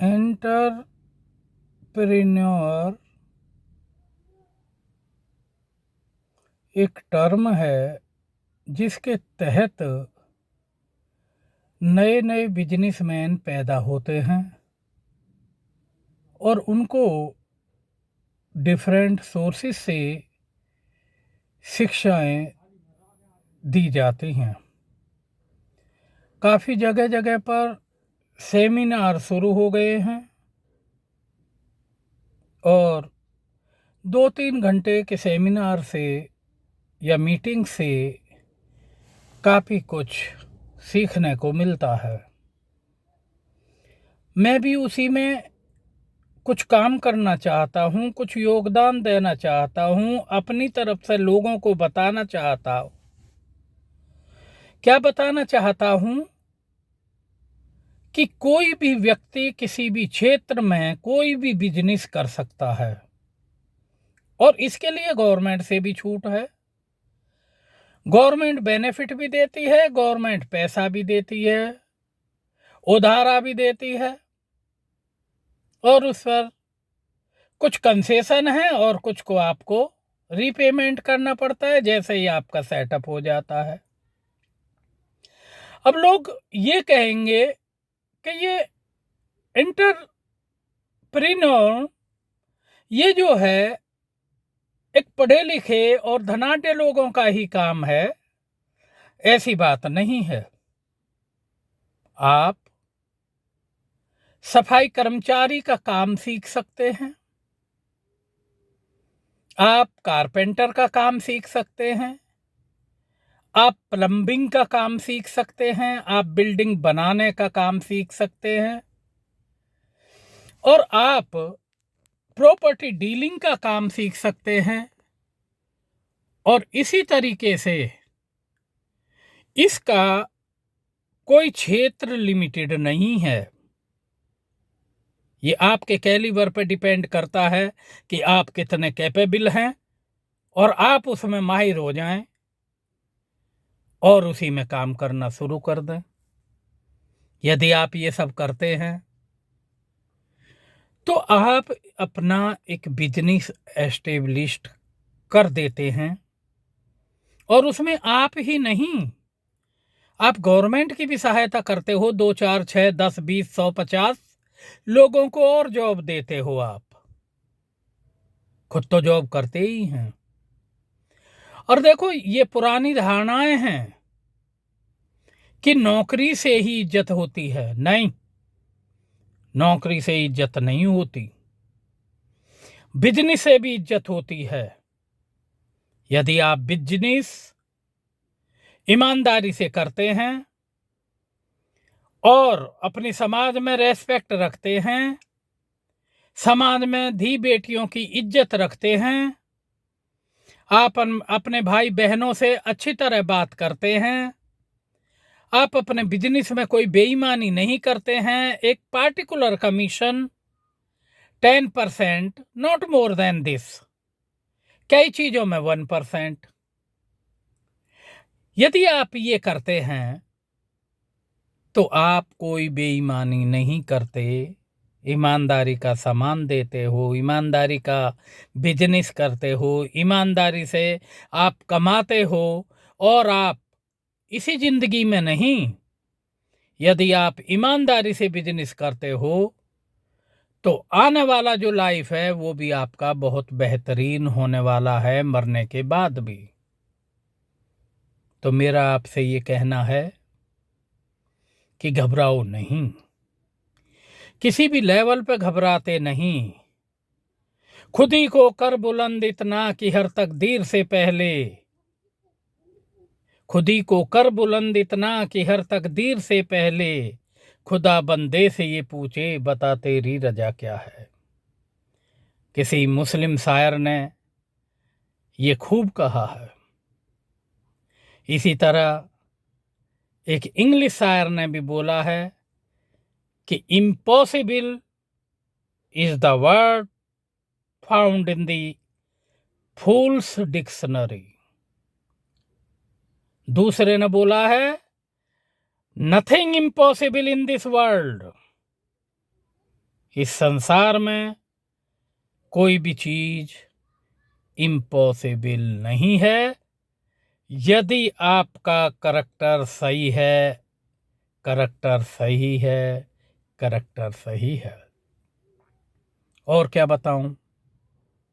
Entrepreneur एक term है जिसके तहत नए नए बिजनेसमैन पैदा होते हैं और उनको डिफरेंट सोर्सेस से शिक्षाएं दी जाती हैं। काफ़ी जगह जगह पर सेमिनार शुरू हो गए हैं और 2-3 घंटे के सेमिनार से या मीटिंग से काफ़ी कुछ सीखने को मिलता है। मैं भी उसी में कुछ काम करना चाहता हूँ, कुछ योगदान देना चाहता हूँ, अपनी तरफ से लोगों को बताना चाहता हूँ। क्या बताना चाहता हूँ कि कोई भी व्यक्ति किसी भी क्षेत्र में कोई भी बिजनेस कर सकता है और इसके लिए गवर्नमेंट से भी छूट है। गवर्नमेंट बेनिफिट भी देती है, गवर्नमेंट पैसा भी देती है, उधारा भी देती है और उस पर कुछ कंसेशन है और कुछ को आपको रीपेमेंट करना पड़ता है जैसे ही आपका सेटअप हो जाता है। अब लोग ये कहेंगे कि ये एंटरप्रेन्योर ये जो है एक पढ़े लिखे और धनाढ्य लोगों का ही काम है। ऐसी बात नहीं है। आप सफाई कर्मचारी का काम सीख सकते हैं, आप कारपेंटर का काम सीख सकते हैं, आप प्लम्बिंग का काम सीख सकते हैं, आप बिल्डिंग बनाने का काम सीख सकते हैं और आप प्रॉपर्टी डीलिंग का काम सीख सकते हैं। और इसी तरीके से इसका कोई क्षेत्र लिमिटेड नहीं है। ये आपके कैलिबर पर डिपेंड करता है कि आप कितने कैपेबल हैं और आप उसमें माहिर हो जाएं और उसी में काम करना शुरू कर दें। यदि आप ये सब करते हैं तो आप अपना एक बिजनेस एस्टेब्लिश्ड कर देते हैं और उसमें आप ही नहीं, आप गवर्नमेंट की भी सहायता करते हो। 2, 4, 6, 10, 20, 100, 50 लोगों को और जॉब देते हो। आप खुद तो जॉब करते ही हैं। और देखो, ये पुरानी धारणाएं हैं कि नौकरी से ही इज्जत होती है। नहीं, नौकरी से इज्जत नहीं होती, बिजनेस से भी इज्जत होती है। यदि आप बिजनेस ईमानदारी से करते हैं और अपने समाज में रेस्पेक्ट रखते हैं, समाज में धी बेटियों की इज्जत रखते हैं, आप अपने भाई बहनों से अच्छी तरह बात करते हैं, आप अपने बिजनेस में कोई बेईमानी नहीं करते हैं, एक particular commission 10%, not more than this, कई चीजों में 1%, यदि आप ये करते हैं तो आप कोई बेईमानी नहीं करते, ईमानदारी का सामान देते हो, ईमानदारी का बिजनेस करते हो, ईमानदारी से आप कमाते हो और आप इसी जिंदगी में नहीं, यदि आप ईमानदारी से बिजनेस करते हो तो आने वाला जो लाइफ है वो भी आपका बहुत बेहतरीन होने वाला है, मरने के बाद भी। तो मेरा आपसे ये कहना है कि घबराओ नहीं, किसी भी लेवल पे घबराते नहीं। खुद ही को कर बुलंद इतना कि हर तकदीर से पहले, खुद ही को कर बुलंद इतना कि हर तकदीर से पहले खुदा बंदे से ये पूछे बता तेरी रजा क्या है। किसी मुस्लिम शायर ने ये खूब कहा है। इसी तरह एक इंग्लिश शायर ने भी बोला है कि impossible is the word found in the fools dictionary. दूसरे ने बोला है, nothing impossible in this world. इस संसार में कोई भी चीज इम्पॉसिबल नहीं है, यदि आपका करैक्टर सही है। करैक्टर सही है, करैक्टर सही है। और क्या बताऊं।